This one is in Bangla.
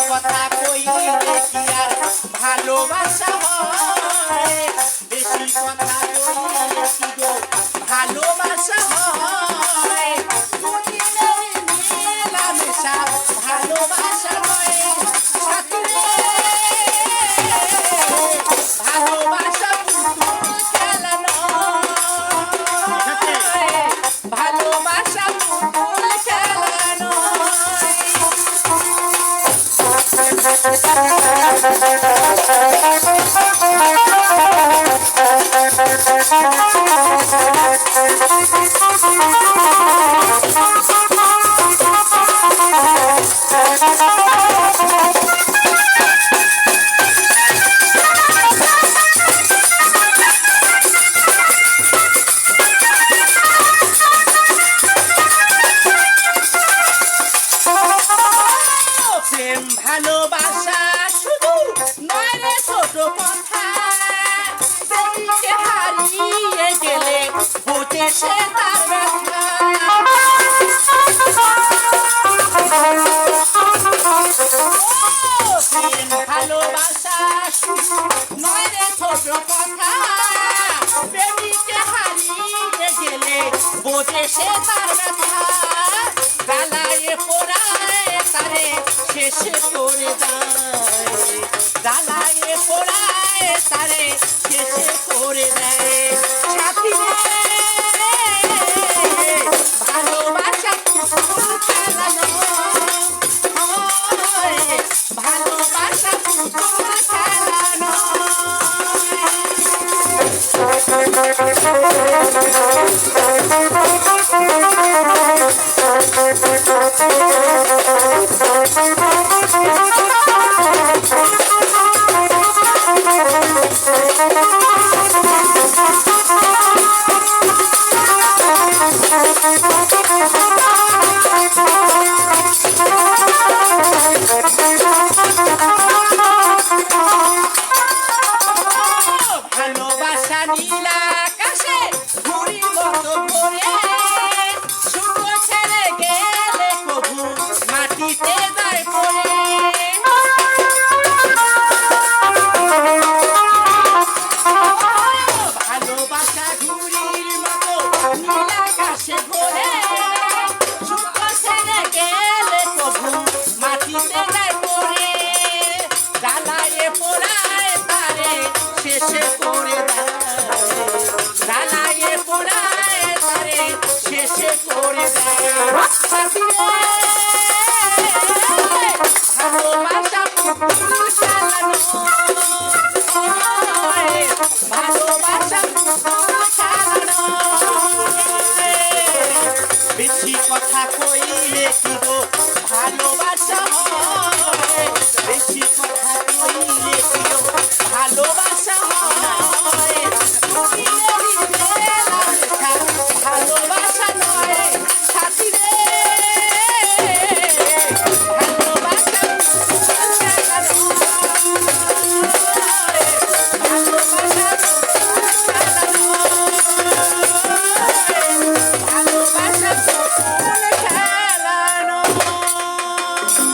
কথা কইলে কি আর ভালোবাসা হয় বেশি কথা কইলে কি গো ভালোবাসা হয় দুদিনের মেলামেশা ভালোবাসা নয় সাথী রে ভালোবাসা পুতুল খেলা নয় ভালোবাসা পুতুল খেলা প্রেম ভালোবাসা শুধু নয় রে ছোট কথা প্রেমিকে হারিয়ে গেলে বোঝে সে তার ব্যথা প্রেম ভালোবাসা শুধু নয় রে ছোট কথা প্রেমিকে হারিয়ে গেলে বোঝে সে তার ব্যথা গালায় পোড়ায় তারে শেষ করে দেয় গালায় পোড়ায় তারে শেষ করে দেয় সাথী রে ভালোবাসা পুতুল খেলা নয় ভালোবাসা পুতুল খেলা ভালোবাসা নীলা আকাশে ঘুড়ি মতো ঘোরে শুধু ছেড়ে গেলে কবু মাটিতে যায় পড়ে ভালোবাসা ঘুড়ির মতো নীলা আকাশে ঘোরে শুধু ছেড়ে গেলে কবু মাটিতে যায় পড়ে জ্বালায় পোড়ায় তারে শেষে করে জ্বালায় পোড়ায় তারে শেষে করে সাথী রে ভালোবাসা পুতুল খেলা নয় ভালোবাসা পুতুল খেলা নয় বেশি কথা কইলে কি গো ভালোবাসা হয় বেশি কথা কইলে কি গো ভালোবাসা হয় দুদিনের মেলামেশা ভালোবাসা নয় সাথী রে ভালোবাসা পুতুল খেলা নয়